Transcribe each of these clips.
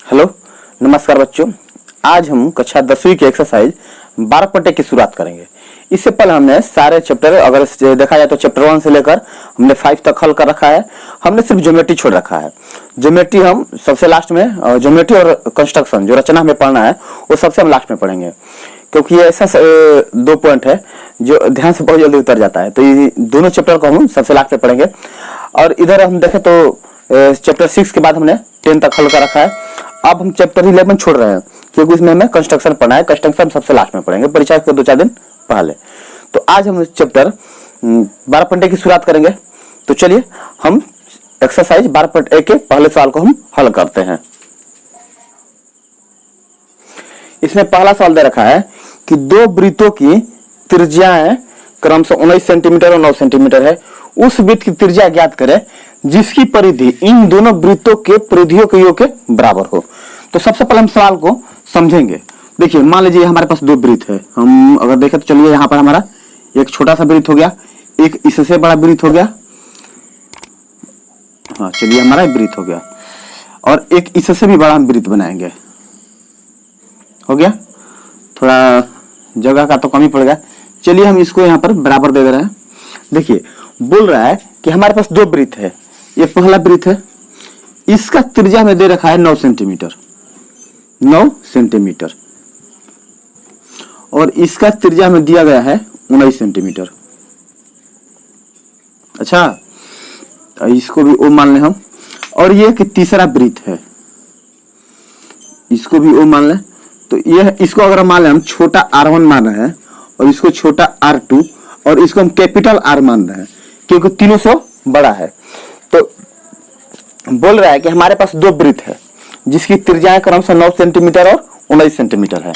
Hello, नमस्कार बच्चों। आज हम कक्षा 10वीं की एक्सरसाइज 12 पट्टे की शुरुआत करेंगे। इससे पहले हमने सारे चैप्टर, अगर देखा जाए तो चैप्टर 1 से लेकर हमने 5 तक हल कर रखा है। हमने सिर्फ ज्योमेट्री छोड़ रखा है। ज्योमेट्री हम सबसे लास्ट में, ज्योमेट्री और कंस्ट्रक्शन जो रचना हमें पढ़ना है वो सबसे हम लास्ट में पढ़ेंगे, क्योंकि ये ऐसा 2 पॉइंट है जो ध्यान से बहुत जल्दी उतर जाता है। तो ये दोनों चैप्टर को हम सबसे लास्ट में पढ़ेंगे। और इधर हम देखें तो चैप्टर 6 के बाद हमने 10 तक हल कर रखा है। अब हम चैप्टर 11 छोड़ रहे हैं, क्योंकि इसमें हमें कंस्ट्रक्शन पढ़ना है। कंस्ट्रक्शन सबसे लास्ट में पढ़ेंगे, परीक्षा के 2-4 दिन पहले। तो आज हम चैप्टर 12 पट्टे की शुरुआत करेंगे। तो चलिए हम एक्सरसाइज 12 पट्टे के पहले सवाल को हम हल करते हैं। इसमें पहला सवाल दे रखा है कि 2 वृत्तों की त्रिज्याएं क्रमशः 19 सेंटीमीटर और 9 सेंटीमीटर है। उस वृत्त की त्रिज्या ज्ञात करें जिसकी परिधि इन दोनों वृत्तों के परिधियों के योग के बराबर हो। तो सबसे पहले हम सवाल को समझेंगे। देखिए, मान लीजिए हमारे पास 2 वृत्त है। हम अगर देखें तो चलिए, यहाँ पर हमारा एक छोटा सा वृत्त हो गया, एक इससे बड़ा वृत्त हो गया। हाँ, चलिए हमारा वृत्त हो गया, और एक इससे भी बड़ा हम वृत्त बनाएंगे। हो गया, थोड़ा जगह का तो कमी पड़ गया। चलिए हम इसको यहाँ पर बराबर दे रहे हैं। देखिए, बोल रहा है कि हमारे पास 2 वृत्त है। ये पहला वृत्त है, इसका त्रिज्या में दे रखा है 9 सेंटीमीटर, 9 सेंटीमीटर, और इसका त्रिज्या में दिया गया है 19 सेंटीमीटर। अच्छा, इसको भी ओ मान लें हम। और ये कि तीसरा वृत्त है, इसको भी ओ मान लें। तो ये इसको अगर मान लें हम छोटा r1 मान रहे हैं, और इसको छोटा r2, और इसको हम कैपिटल R मान रहे हैं, क्योंकि तीनों से बड़ा है। तो बोल रहा है कि हमारे पास 2 वृत्त है जिसकी त्रिज्याएं क्रमशः 9 सेंटीमीटर और 19 सेंटीमीटर है।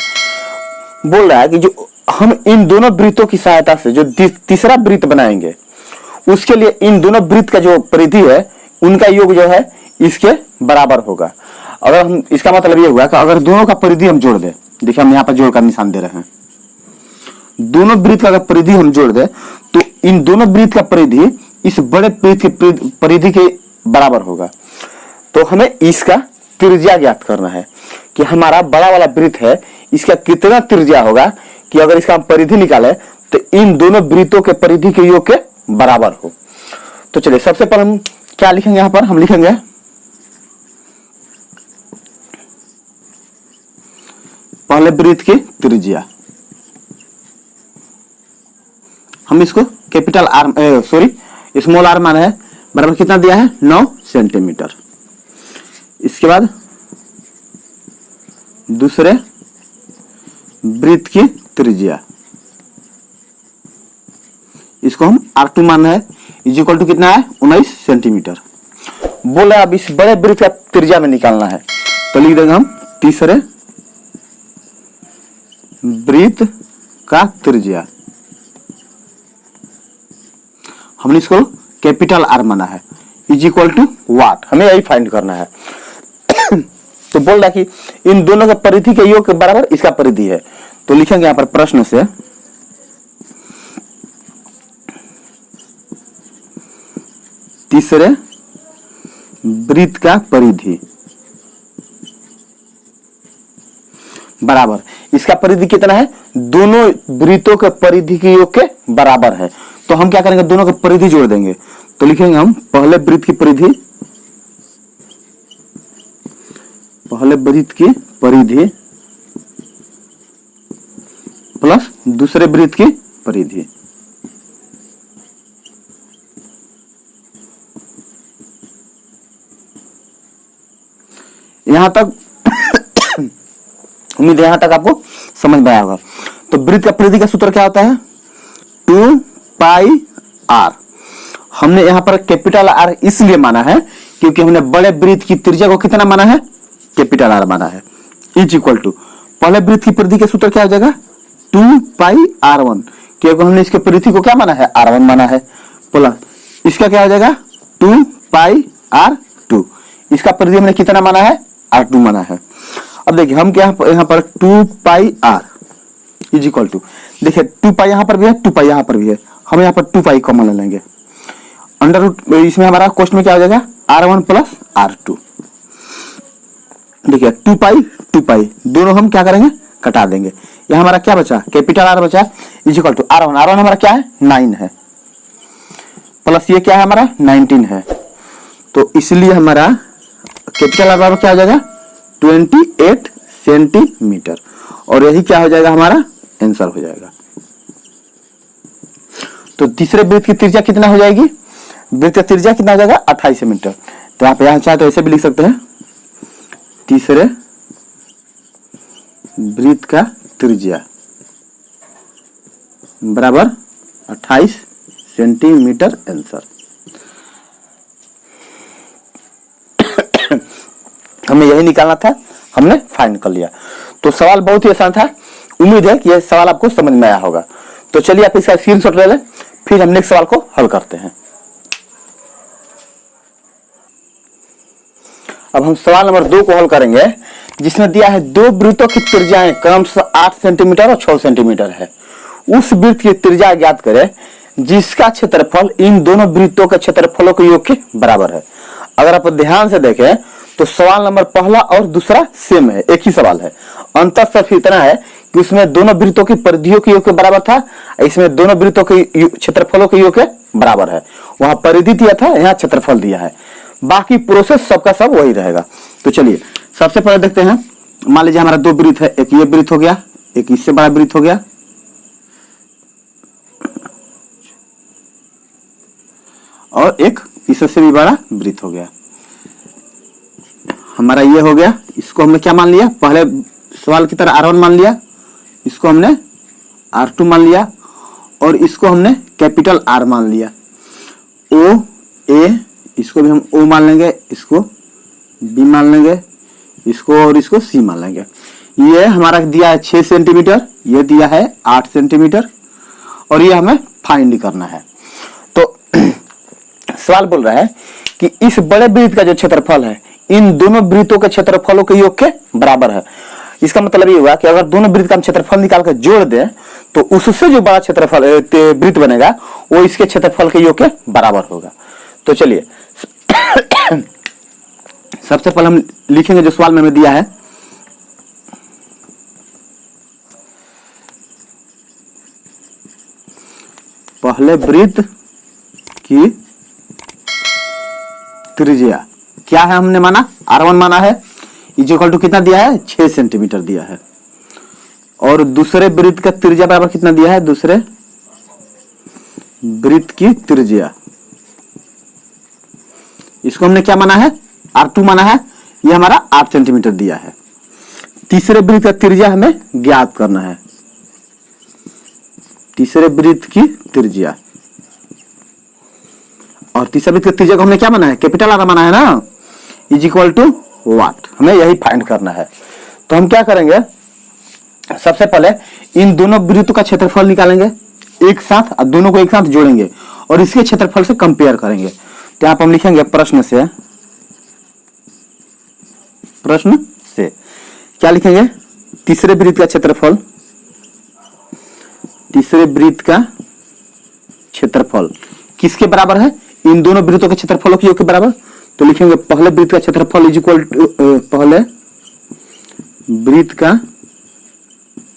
बोल रहा है कि जो हम इन दोनों वृत्तों की सहायता से जो तीसरा वृत्त बनाएंगे, उसके लिए इन दोनों वृत्त का जो परिधि है उनका योग जो है इसके बराबर होगा। अगर हम, इसका मतलब ये हुआ कि अगर दोनों का परिधि हम जोड़ दें, देखिए हम यहाँ पर जोड़ का निशान दे रहे हैं, दोनों वृत्त का अगर परिधि हम जोड़ दें तो इन दोनों वृत्त का परिधि इस बड़े वृत्त की परिधि के बराबर होगा। तो हमें इसका त्रिज्या ज्ञात करना है कि हमारा बड़ा वाला वृत्त है, इसका कितना त्रिज्या होगा कि अगर इसका हम परिधि निकालें तो इन दोनों वृत्तों के परिधि के योग के बराबर हो। तो चलिए सबसे पहले हम क्या लिखेंगे, यहाँ पर हम लिखेंगे पहले वृत्त की त्रिज्या। हम इसको कैपिटल R, स्मॉल r माना है, बराबर कितना दिया है 9 सेंटीमीटर। इसके बाद दूसरे वृत्त की त्रिज्या, इसको हम R2 मानना है, इज इक्वल टू कितना है 19 सेंटीमीटर। बोला अब इस बड़े वृत्त का त्रिज्या में निकालना है, तो लिख देंगे हम तीसरे वृत्त का त्रिज्या। हमने इसको कैपिटल R माना है, इज इक्वल टू वाट, हमें यही फाइंड करना है। तो बोल रहा कि इन दोनों का परिधि के योग के बराबर इसका परिधि है। तो लिखेंगे यहां पर प्रश्न से तीसरे वृत्त का परिधि बराबर, इसका परिधि कितना है, दोनों वृत्तों के परिधि के योग के बराबर है। तो हम क्या करेंगे, दोनों का परिधि जोड़ देंगे। तो लिखेंगे हम पहले वृत्त की परिधि, पहले वृत्त की परिधि प्लस दूसरे वृत्त की परिधि। यहां तक उम्मीद है यहां तक आपको समझ में आया होगा। तो वृत्त का परिधि का सूत्र क्या होता है, 2 पाई r। हमने यहां पर कैपिटल R इसलिए माना है क्योंकि हमने बड़े वृत्त की त्रिज्या को कितना माना है, कैपिटल R माना है, इज इक्वल टू पहले वृत्त की परिधि का सूत्र क्या हो जाएगा 2 पाई r1, क्योंकि हमने इसके परिधि को क्या माना है r1 माना है, बोला इसका क्या हो जाएगा 2 पाई r2, इसका परिधि हमने कितना माना है r2 माना है। अब देखिए हम क्या यहाँ पर 2 पाई r इज इक्वल टू, देखिए 2 पाई यहाँ पर भी है, 2 पाई यहाँ पर भी है, हम यहाँ पर 2 पाई कॉमन ले लेंगे। अंडर रूट, इसमें हमारा क्वेश्चन में क्या हो जाएगा r1 प्लस r2। देखिए 2 पाई दोनों हम क्या करेंगे, कटा देंगे। यह हमारा क्या बचा, कैपिटल आर बचा is equal to R1। R1 हमारा क्या है 9 है, प्लस ये क्या है हमारा 19 है, तो इसलिए हमारा कैपिटल आर बराबर क्या हो जाएगा 28 सेंटीमीटर, और यही क्या हो जाएगा हमारा आंसर हो जाएगा। तो तीसरे वृत्त की त्रिज्या कितना हो जाएगी, वृत्त की त्रिज्या कितना हो जाएगा 28 सेंटीमीटर। तो आप यहां चाहे तो ऐसे भी लिख सकते हैं, तीसरे वृत्त का त्रिज्या बराबर 28 सेंटीमीटर आंसर। हमें यही निकालना था, हमने फाइंड कर लिया। तो सवाल बहुत ही आसान था, उम्मीद है कि यह सवाल आपको समझ में आया होगा। तो चलिए आप इसका स्क्रीनशॉट ले लें, फिर हम नेक्स्ट सवाल को हल करते हैं। अब हम सवाल नंबर 2 को हल करेंगे, जिसमें दिया है दो वृत्तों की त्रिज्याएं क्रमशः 8 सेंटीमीटर और 6 सेंटीमीटर है। उस वृत्त की त्रिज्या ज्ञात करें जिसका क्षेत्रफल इन दोनों वृत्तों के क्षेत्रफलों के योग के बराबर है। अगर आप ध्यान से देखें तो सवाल नंबर पहला और दूसरा सेम है, एक ही सवाल है। अंतर सिर्फ इतना है कि उसमें दोनों वृत्तों की परिधियों के योग के बराबर था, इसमें दोनों वृत्तों के क्षेत्रफलों के योग के बराबर है। वहां परिधि दिया था, यहाँ क्षेत्रफल दिया है, बाकी प्रोसेस सबका सब वही रहेगा। तो चलिए सबसे पहले देखते हैं, मान लीजिए हमारा दो वृत्त है, एक ये वृत्त हो गया, एक इससे बड़ा वृत्त हो गया, और एक इससे भी बड़ा वृत्त हो गया। हमारा ये हो गया, इसको हमने क्या मान लिया, पहले सवाल की तरह R1 मान लिया, इसको हमने R2 मान लिया, और इसको हमने कैपिटल R मान लिया। O A, इसको भी हम O मान लेंगे, इसको B मान लेंगे, इसको और इसको C मान लेंगे। ये हमारा दिया है 6 सेंटीमीटर, ये दिया है 8 सेंटीमीटर, और ये हमें फाइंड करना है। तो सवाल बोल रहा है कि इस बड़े वृत्त का जो क्षेत्रफल है इन दोनों वृत्तों के क्षेत्रफलों के योग के बराबर है। इसका मतलब ये हुआ कि अगर दोनों वृत्त का हम क्षेत्रफल निकाल कर जोड़ दें तो उससे जो बड़ा क्षेत्रफल वृत्त बनेगा वो इसके क्षेत्रफल के योग के बराबर होगा। तो चलिए सबसे पहले हम लिखेंगे जो सवाल में हमें दिया है, पहले वृत्त की त्रिज्या क्या है, हमने माना R1 माना है, इज इक्वल टू कितना दिया है 6 सेंटीमीटर दिया है, और दूसरे वृत्त का त्रिज्या बराबर कितना दिया है, दूसरे वृत्त की त्रिज्या, इसको हमने क्या माना है R2 माना है, ये हमारा 8 सेंटीमीटर दिया है। तीसरे वृत्त का त्रिज्या हमें ज्ञात करना है, तीसरे वृत्त की त्रिज्या, और तीसरे वृत्त की त्रिज्या को हमने क्या माना है कैपिटल R माना है ना, इज इक्वल टू वाट, हमें यही फाइंड करना है। तो हम क्या करेंगे, सबसे पहले इन दोनों वृत्तों का क्षेत्रफल निकालेंगे एक साथ, और दोनों को एक साथ जोड़ेंगे और इसके क्षेत्रफल से कंपेयर करेंगे। तो यहां पर हम लिखेंगे प्रश्न से, प्रश्न से क्या लिखेंगे, तीसरे वृत्त का क्षेत्रफल, तीसरे वृत्त का क्षेत्रफल किसके बराबर है, इन दोनों वृत्तों के क्षेत्रफलों के योग के बराबर। तो लिखेंगे पहले वृत्त का क्षेत्रफल इज इक्वल टू, पहले वृत्त का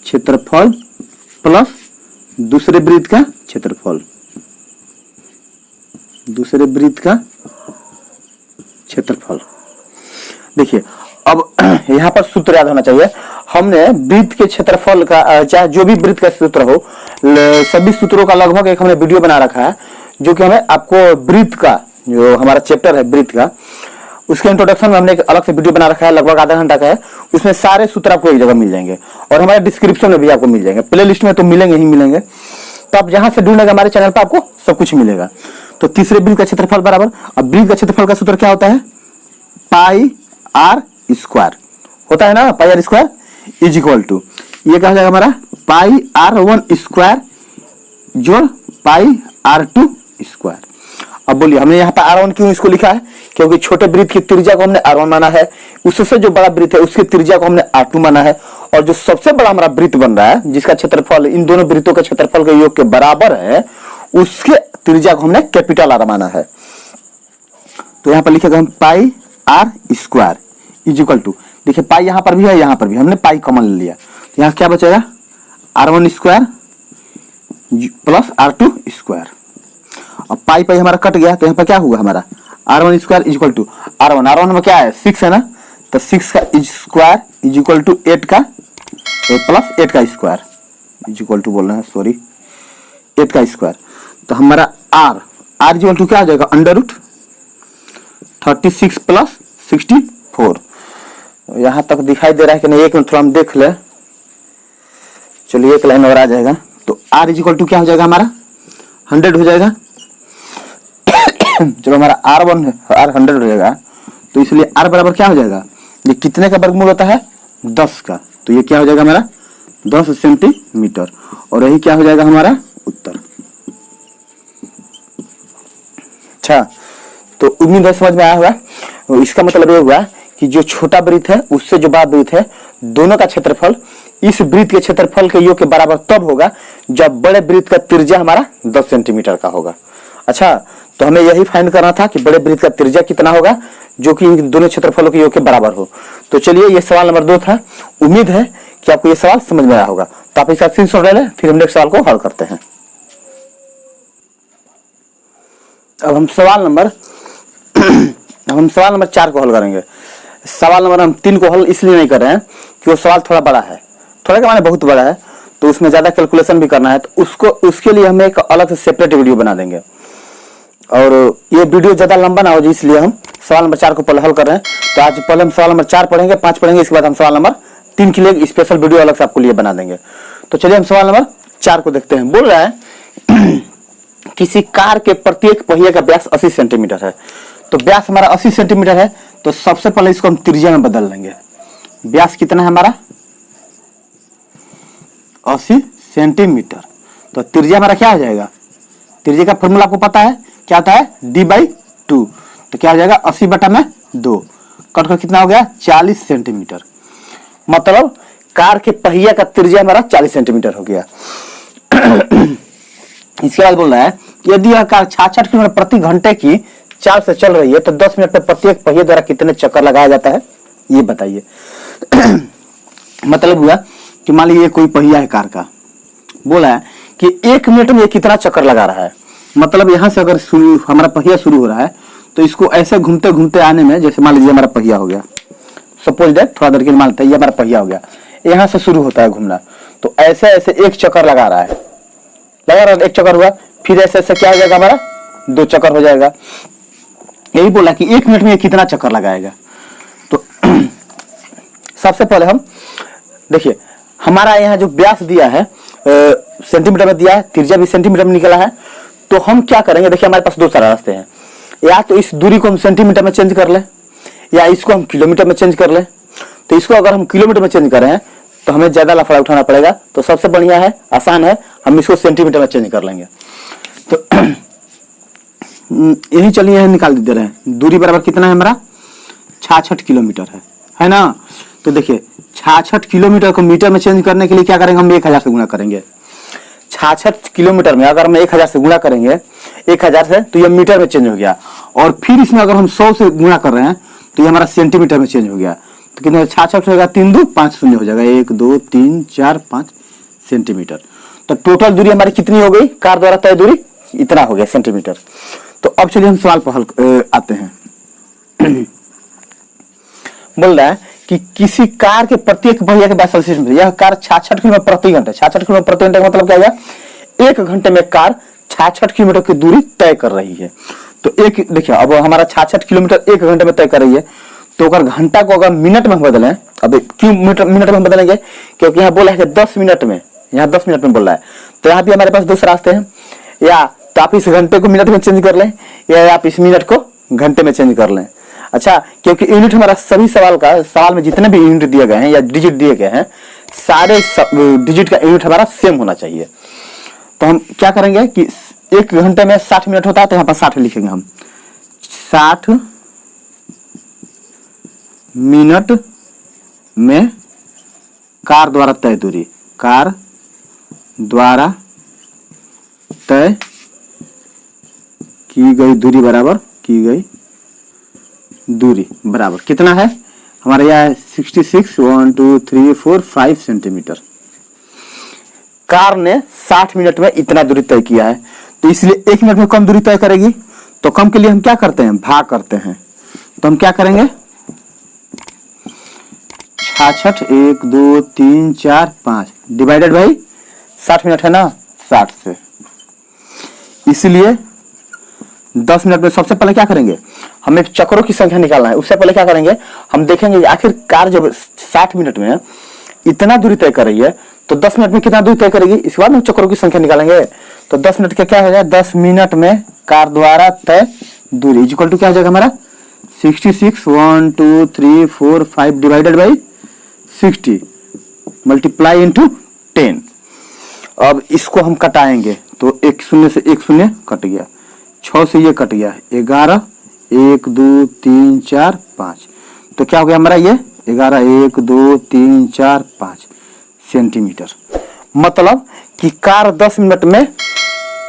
क्षेत्रफल प्लस दूसरे वृत्त का क्षेत्रफल, दूसरे वृत्त का क्षेत्रफल। देखिए अब यहां पर सूत्र याद होना चाहिए, हमने वृत्त के क्षेत्रफल का चाहे जो भी वृत्त का सूत्र हो, सभी सूत्रों का लगभग एक हमने वीडियो बना रखा है, जो कि हमें आपको वृत्त का जो हमारा चैप्टर है वृत्त का, उसके इंट्रोडक्शन में हमने एक अलग से वीडियो बना रखा है, लगभग आधा घंटा का है। उसमें सारे सूत्र आपको एक जगह मिल जाएंगे और हमारे डिस्क्रिप्शन में भी आपको मिल जाएंगे, प्ले लिस्ट में तो मिलेंगे ही मिलेंगे। तो आप जहां से ढूंढेंगे हमारे चैनल पर आपको सब कुछ मिलेगा। तो तीसरे वृत्त का क्षेत्रफल बराबर, अब वृत्त का क्षेत्रफल का सूत्र क्या होता है, पाई आर स्क्वायर होता है ना, pi r square is equal to, ये क्या हो जाएगा हमारा पाई R1 स्क्वायर जोड़ पाई R2 स्क्वायर। अब बोलिए हमने यहाँ पे R1 क्यों इसको लिखा है, क्योंकि छोटे वृत्त की त्रिज्या को हमने R1 माना है, उससे जो बड़ा वृत्त है उसकी त्रिज्या को हमने R2 माना है, और जो सबसे बड़ा हमारा वृत्त बन रहा है जिसका क्षेत्रफल इन दोनों वृत्तों के क्षेत्रफल के योग के बराबर है, उसके त्रिज्या को हमने कैपिटल R माना है। तो यहाँ पर लिखेगा हम pi R square is equal to, देखिए पाई यहाँ पर भी है, यहाँ पर भी हमने पाई कॉमन ले लिया, तो यहाँ क्या बचेगा r1 square plus r2 square. अब पाई पाई हमारा कट गया, तो यहाँ पर क्या हुआ हमारा r1 square is equal to r1, r1 में क्या है 6 है ना, तो 6 का स्क्वायर इज इक्वल टू 8 का प्लस 8 का स्क्वायर इज इक्वल टू बोल रहे हैं, सॉरी 8 का स्क्वायर। तो हमारा r इज इक्वल टू क्या आ जाएगा अंडर रूट 36 प्लस 64। यहाँ तक दिखाई दे रहा है कि नहीं, एक मिनट थोड़ा हम देख ले, चलिए एक लाइन और आ जाएगा। तो r इज इक्वल टू क्या हो जाएगा हमारा 100 हो जाएगा चलो हमारा r1 है, r 100 हो जाएगा, तो इसलिए r बराबर क्या हो जाएगा, ये कितने का वर्गमूल होता है 10 का, तो ये क्या हो जाएगा हमारा 10 सेंटीमीटर, और यही क्या हो जाएगा हमारा उत्तर। अच्छा, तो उम्मीद है समझ में आया होगा। इसका मतलब ये हुआ कि जो छोटा वृत्त है उससे जो बड़ा वृत्त है, दोनों का क्षेत्रफल इस वृत्त के क्षेत्रफल के योग के बराबर तब होगा जब बड़े वृत्त का त्रिज्या हमारा 10 सेंटीमीटर का होगा। अच्छा, तो हमें यही फाइंड करना था कि बड़े वृत्त का त्रिज्या कितना होगा जो कि इन दोनों क्षेत्रफलों के योग के बराबर हो। तो चलिए, ये सवाल नंबर 2 था। उम्मीद है कि आपको ये सवाल समझ में आया होगा। तो आप इसका स्क्रीनशॉट ले लें, फिर हम नेक्स्ट सवाल को हल करते हैं। अब हम सवाल नंबर 4 को हल करेंगे। सवाल नंबर हम 3 को हल इसलिए नहीं कर रहे हैं कि वो सवाल थोड़ा बड़ा है, थोड़ा क्या माने बहुत बड़ा है, तो उसमें ज्यादा कैलकुलेशन भी करना है, तो उसके लिए हम एक अलग से सेपरेट वीडियो बना देंगे, और ये वीडियो ज्यादा लंबा ना हो, इसलिए हम सवाल नंबर 4 को पहले हल कर रहे हैं। तो आज पहले हम सवाल नंबर 4 पढ़ेंगे, 5 पढ़ेंगे, इसके बाद हम सवाल नंबर 3 के लिए स्पेशल वीडियो अलग से आपको लिए बना देंगे। तो चलिए हम सवाल नंबर 4 को देखते हैं। बोल रहा है किसी कार के प्रत्येक पहिए का व्यास 80 सेंटीमीटर है। तो व्यास हमारा 80 सेंटीमीटर है, तो सबसे पहले इसको हम त्रिज्या में बदल लेंगे। व्यास कितना है हमारा 80 सेंटीमीटर, तो त्रिज्या हमारा क्या हो जाएगा, त्रिज्या का फॉर्मूला आपको पता है क्या होता है d/2, तो क्या हो जाएगा 80/2, कट कर कितना हो गया 40 सेंटीमीटर। मतलब कार के पहिया का त्रिज्या हमारा 40 सेंटीमीटर हो गया। इसके बाद बोल रहा है यदि यह कार 66 किलोमीटर प्रति घंटे की चाल से चल रही है तो 10 मिनट में प्रत्येक पहिए द्वारा कितने चक्कर लगाया जाता है, ये बताइए। मतलब हुआ कि मान लीजिए कोई पहिया है कार का, बोला है कि 1 मिनट में ये कितना चक्कर लगा रहा है। मतलब यहां से अगर हमारा पहिया शुरू हो रहा है, तो इसको ऐसे घूमते घूमते आने में, जैसे मान लीजिए हमारा पहिया हो गया, सपोज दैट थोड़ा देर के लिए मान लेते हैं ये हमारा पहिया हो गया, यहां से शुरू होता है घूमना, तो ऐसे ऐसे 1 चक्कर लगा रहा है, 1 चक्कर हुआ, फिर ऐसे ऐसे क्या हो जाएगा हमारा 2 चक्कर हो जाएगा। यही बोला कि 1 मिनट में कितना चक्कर लगाएगा। तो सबसे पहले हम देखिए, हमारा यहाँ जो व्यास दिया है सेंटीमीटर में दिया है, त्रिज्या भी सेंटीमीटर में निकला है, तो हम क्या करेंगे, देखिए हमारे पास 2 सारे रास्ते हैं, या तो इस दूरी को हम सेंटीमीटर में चेंज कर ले, या इसको हम किलोमीटर में चेंज कर ले। तो इसको अगर हम किलोमीटर में चेंज कर रहे हैं तो हमें ज्यादा लफड़ा उठाना पड़ेगा, तो सबसे बढ़िया है, आसान है, हम इसको सेंटीमीटर में चेंज कर लेंगे। तो यही चलिए यही निकाल दे रहे हैं, दूरी बराबर कितना है हमारा 66 किलोमीटर है ना। तो देखिए 66 किलोमीटर को मीटर में चेंज करने के लिए क्या करेंगे, हम 1000 से गुणा करेंगे। 66 किलोमीटर में अगर हम 1000 से गुणा करेंगे, 1000 से, तो ये मीटर में चेंज हो गया, और फिर इसमें अगर हम 100 से गुणा कर रहे हैं तो ये हमारा सेंटीमीटर में चेंज हो गया। तो कितना 66 होगा, 3 2 5 0 हो जाएगा, 1 2 3 4 5 सेंटीमीटर। तो टोटल दूरी हमारी कितनी हो गई, कार द्वारा तय दूरी इतना हो गया सेंटीमीटर। तो अब चलिए हम सवाल पर हल आते हैं। बोल रहा है कि किसी कार के प्रत्येक पहिया के व्यास 80 सेंटीमीटर, यह कार 66 किलोमीटर प्रति घंटे, 66 किलोमीटर प्रति घंटे का मतलब क्या होगा, 1 घंटे में कार 66 किलोमीटर की दूरी तय कर रही है। तो एक देखिए, अब हमारा 66 किलोमीटर 1 घंटे में तय कर रही है, तो अगर घंटा को अगर मिनट में बदलें, अब क्यों मिनट में बदलेंगे, क्योंकि यहाँ बोला है कि 10 मिनट में, यहाँ 10 मिनट में बोल रहा है, तो यहाँ भी हमारे पास 2 रास्ते हैं, या तो आप इस घंटे को मिनट में चेंज कर लें, या आप इस मिनट को घंटे में चेंज कर लें। अच्छा, क्योंकि यूनिट हमारा सभी सवाल में जितने भी यूनिट दिए गए हैं या डिजिट दिए गए हैं, सारे डिजिट का यूनिट हमारा सेम होना चाहिए। तो हम क्या करेंगे कि 1 घंटे में 60 मिनट होता है, तो यहाँ पर 60 लिखेंगे हम, 60 मिनट में कार द्वारा तय दूरी, कार द्वारा तय की गई दूरी बराबर, की गई दूरी बराबर कितना है हमारे यहाँ 66 1 2 3 4 5 सेंटीमीटर। कार ने 60 मिनट में इतना दूरी तय किया है, तो इसलिए 1 मिनट में कम दूरी तय करेगी। तो कम के लिए हम क्या करते हैं, भाग करते हैं। तो हम क्या करेंगे, 66 1 2 3 4 5 डिवाइडेड बाई 60 मिनट है ना, 60 से। इसलिए 10 मिनट में सबसे पहले क्या करेंगे, हमें चक्रों की संख्या निकालना है। उससे पहले क्या करेंगे, हम देखेंगे आखिर कार जब 60 मिनट में इतना दूरी तय कर रही है तो 10 मिनट में कितना दूरी तय करेगी, इसके बाद हम चक्रों की संख्या निकालेंगे। तो 10 मिनट का क्या हो जाएगा, 10 मिनट में कार द्वारा तय दूरी इक्वल टू क्या हो जाएगा हमारा 66 1 2 3 4 5 डिवाइडेड बाई 60 मल्टीप्लाई इंटू 10। अब इसको हम कटाएंगे तो एक शून्य से एक शून्य कट गया, 6 से ये कट गया, 11 1 2 3 4 5। तो क्या हो गया हमारा ये 11 1 2 3 4 5 सेंटीमीटर। मतलब कि कार 10 मिनट में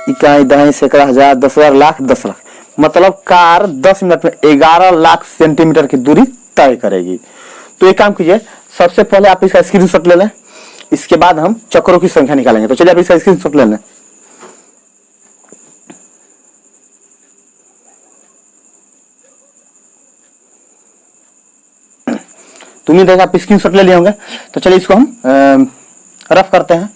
इकाई दहाई सैकड़ा हजार 10,000 लाख 10 लाख, मतलब कार 10 मिनट में 11 लाख सेंटीमीटर की दूरी तय करेगी। तो एक काम कीजिए, सबसे पहले आप इसका स्क्रीनशॉट ले लें, इसके बाद हम चक्रों की संख्या निकालेंगे। तो चलिए आप इसका स्क्रीनशॉट ले लें। तुम ही देखा आप स्क्रीनशॉट ले लिए होंगे। तो चलिए इसको हम रफ करते हैं।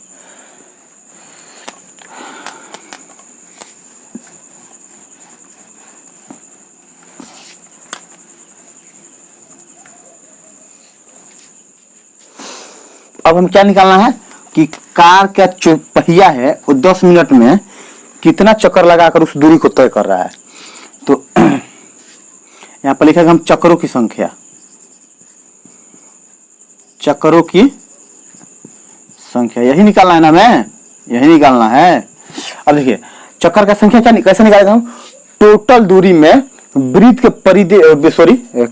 अब हम क्या निकालना है कि कार का जो पहिया है वो 10 मिनट में कितना चक्कर लगाकर उस दूरी को तय कर रहा है। तो यहां पर लिखेगा हम चक्रों की संख्या, चक्रों की संख्या यही निकालना है ना, हमें यही निकालना है। अब देखिए चक्कर का संख्या क्या कैसे निकालेगा हम, टोटल दूरी में वृत्त के परिधि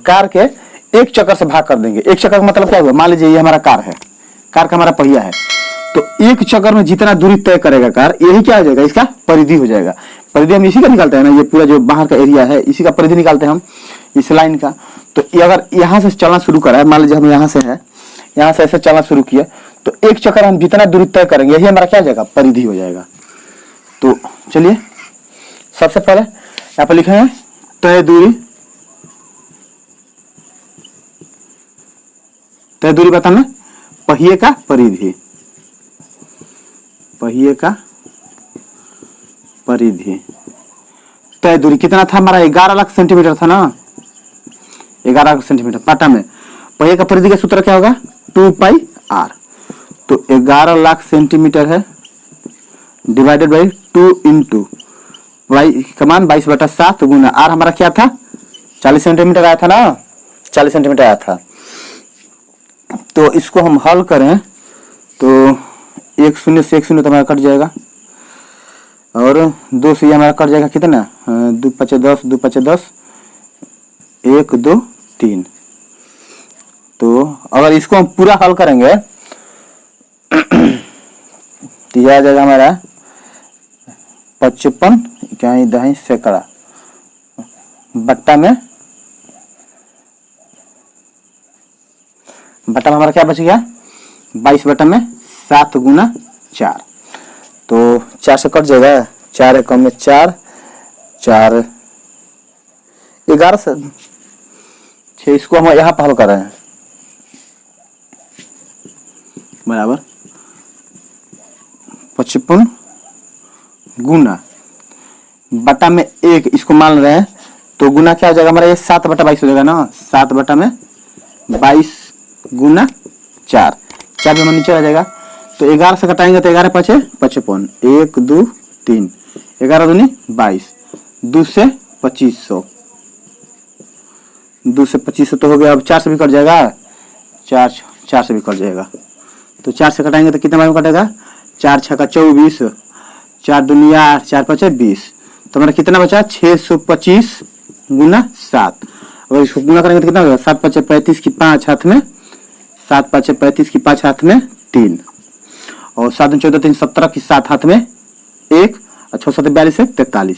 कार के एक चक्कर से भाग कर देंगे। एक चक्कर का मतलब क्या हुआ, मान लीजिए ये हमारा कार है, कार का हमारा पहिया है, तो एक चक्कर में जितना दूरी तय करेगा कार, यही क्या हो जाएगा, इसका परिधि हो जाएगा। परिधि हम इसी का निकालते हैं ना, ये पूरा जो बाहर का एरिया है इसी का परिधि निकालते हैं हम, इस लाइन का। तो ये अगर यहाँ से चलना शुरू करा है, मान लीजिए हम यहाँ से है, यहाँ से ऐसे चलना शुरू किया, तो एक चक्कर हम जितना दूरी तय करेंगे यही हमारा क्या हो जाएगा, परिधि हो जाएगा। तो चलिए सबसे पहले यहाँ पर लिखे हैं तय दूरी, तय दूरी बताना पहिए का परिधि, पहिए का परिधि। तय दूरी कितना था हमारा, 11 लाख सेंटीमीटर था ना, 11 लाख सेंटीमीटर। पाटा में पहिए का परिधि का सूत्र क्या होगा, 2 पाई आर। तो 11 लाख सेंटीमीटर है डिवाइडेड बाई 2 इंटू वाई कमान 22/7 गुना आर हमारा क्या था 40 सेंटीमीटर आया था ना, 40 सेंटीमीटर आया था। तो इसको हम हल करें तो 1 शून्य से 1 शून्य तो हमारा कट जाएगा, और 2 से हमारा कट जाएगा कितना, 2 5 10 2 5 10 1 2 3। तो अगर इसको हम पूरा हल करेंगे तो यह आ जाएगा हमारा 55 इकाई दहाई सैकड़ा बट्टा में हमारा क्या बच गया 22/7 गुना 4। तो 4 से कट जाएगा, 4 एकम में 4 4 11 से 6। इसको हम यहाँ पर हल कर रहे हैं, बराबर 55 गुना बटा में 1, इसको मान रहे हैं तो गुना क्या हो जाएगा हमारा, ये 7/22 हो जाएगा ना, 7/22 गुना 4 में नीचे आ जाएगा। तो 11 से घटाएंगे तो 11 5 55 1 2 3 11 दूनी 22, 2 से 2500, 2 से 2500 तो हो गया। अब 4 से भी कट जाएगा, 4 से भी कट जाएगा। तो 4 से घटाएंगे तो कितना में कटेगा, 4 6 का 24, 4 दूनी 8 4 5 20। तो हमारा कितना बचा 625 गुना 7। अगर इसको गुना करेंगे तो कितना होगा, 7 5 35 की 5 हाथ में, 7 5 35 की 5 हाथ में 3, और 7 14 3 17 की 7 हाथ में 1, और 6 7 42 43।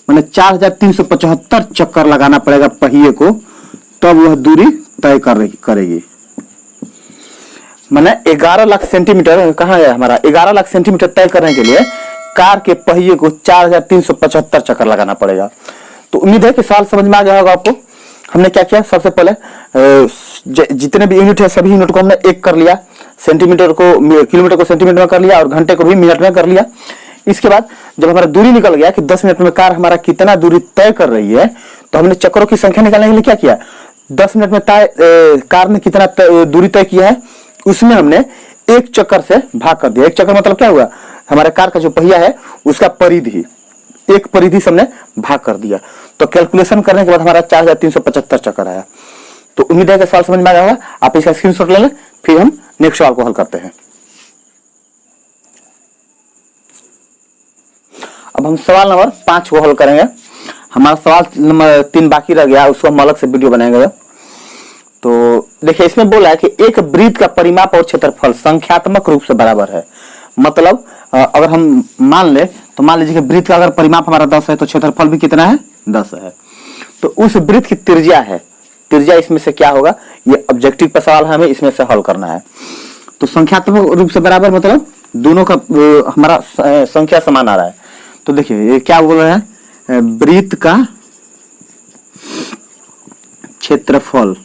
मैंने 4375 चक्कर लगाना पड़ेगा पहिए को, तब वह दूरी तय करेगी। मैंने 11 लाख सेंटीमीटर, कहाँ है हमारा 11 लाख सेंटीमीटर तय करने के लिए कार के पहिए को 4375 चक्कर लगाना पड़ेगा। तो उम्मीद है कि सवाल समझ में आ गया होगा आपको। हमने क्या किया, सबसे पहले जितने भी यूनिट है सभी यूनिट को हमने एक कर लिया, सेंटीमीटर को किलोमीटर को सेंटीमीटर में कर लिया और घंटे को भी मिनट में कर लिया। इसके बाद जब हमारा दूरी निकल गया कि 10 मिनट में कार हमारा कितना दूरी तय कर रही है, तो हमने चक्करों की संख्या निकालने के लिए क्या किया, 10 मिनट में कार ने कितना दूरी तय किया है उसमें हमने एक चक्कर से भाग कर दिया। एक चक्कर मतलब क्या हुआ, हमारे कार का जो पहिया है उसका परिधि, एक परिधि से हमने भाग कर दिया। तो कैलकुलेशन करने के बाद हमारा 4375 चक्कर आया। तो उम्मीद है कि सवाल समझ में आ गया होगा। आप इसका स्क्रीनशॉट ले लें, फिर हम नेक्स्ट सवाल को हल करते हैं। अब हम सवाल नंबर 5 को हल करेंगे। हमारा सवाल नंबर 3 बाकी रह गया, उसको हम अलग से वीडियो बनाएंगे। तो देखिए इसमें बोला है कि एक वृत्त का परिमाप और क्षेत्रफल संख्यात्मक रूप से बराबर है। मतलब अगर हम मान ले तो मान लीजिए कि वृत्त का अगर परिमाप हमारा 10 है तो क्षेत्रफल भी कितना है, 10 है। तो उस वृत्त की त्रिज्या है, त्रिज्या इसमें से क्या होगा, ये ऑब्जेक्टिव का सवाल है, हमें इसमें से हल करना है। तो संख्यात्मक रूप से बराबर मतलब दोनों का हमारा संख्या समान आ रहा है। तो देखिए ये क्या बोल रहे हैं, वृत्त का क्षेत्रफल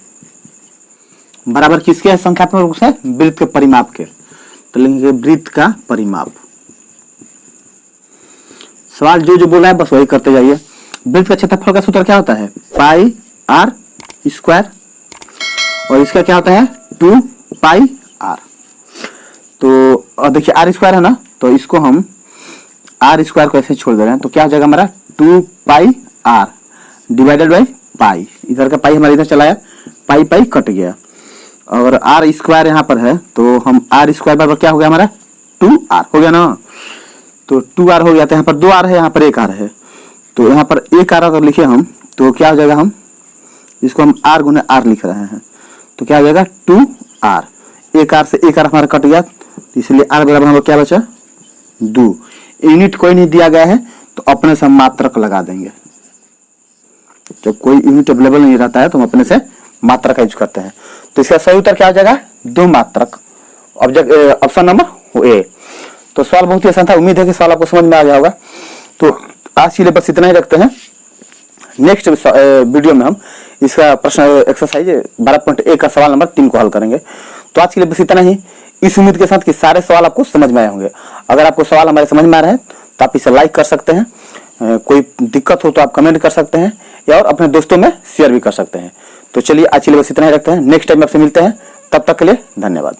बराबर किसके है, संख्यात्मक रूप से वृत्त के परिमाप के। तो लेंगे वृत्त का परिमाप। सवाल जो जो बोला है बस वही करते जाइए। वृत्त का क्षेत्रफल का सूत्र क्या होता है, पाई आर स्क्वायर, और इसका क्या होता है 2 पाई आर। तो देखिए आर स्क्वायर है ना, तो इसको हम आर स्क्वायर को ऐसे छोड़ दे रहे हैं। तो क्या हो जाएगा हमारा 2 पाई आर डिवाइडेड बाई पाई। इधर का पाई हमारे इधर चला है, पाई पाई कट गया, और आर स्क्वायर यहाँ पर है तो हम आर स्क्वायर बराबर क्या हो गया हमारा 2r हो गया ना। तो 2r हो गया, तो यहाँ पर 2r है, यहाँ पर 1r है। तो यहाँ पर 1r अगर लिखे हम तो क्या हो जाएगा, हम इसको हम r गुने r लिख रहे हैं। तो क्या हो जाएगा 2r, 1r से 1r हमारा कट गया, इसलिए r बराबर हमारा क्या बचा 2। यूनिट कोई नहीं दिया गया है तो अपने से हम मात्रक लगा देंगे। जब कोई यूनिट अवेलेबल नहीं रहता है तो हम अपने से मात्रक का यूज करते हैं। तो इसका सही उत्तर क्या हो जाएगा 2 मात्रक, ऑप्शन नंबर ए। तो सवाल बहुत ही आसान था, उम्मीद है कि सवाल आपको समझ में आ गया होगा। तो आज के लिए बस इतना ही रखते हैं। नेक्स्ट वीडियो में हम इसका प्रश्न एक्सरसाइज 12.1 का सवाल नंबर 3 को हल करेंगे। तो आज के लिए बस इतना ही, इस उम्मीद के साथ कि सारे सवाल आपको समझ में आए होंगे। अगर आपको सवाल हमारे समझ में आ रहे हैं तो आप इसे लाइक कर सकते हैं, कोई दिक्कत हो तो आप कमेंट कर सकते हैं या और अपने दोस्तों में शेयर भी कर सकते हैं। तो चलिए आज के लिए बस इतना ही रखते हैं, नेक्स्ट टाइम आपसे मिलते हैं, तब तक के लिए धन्यवाद।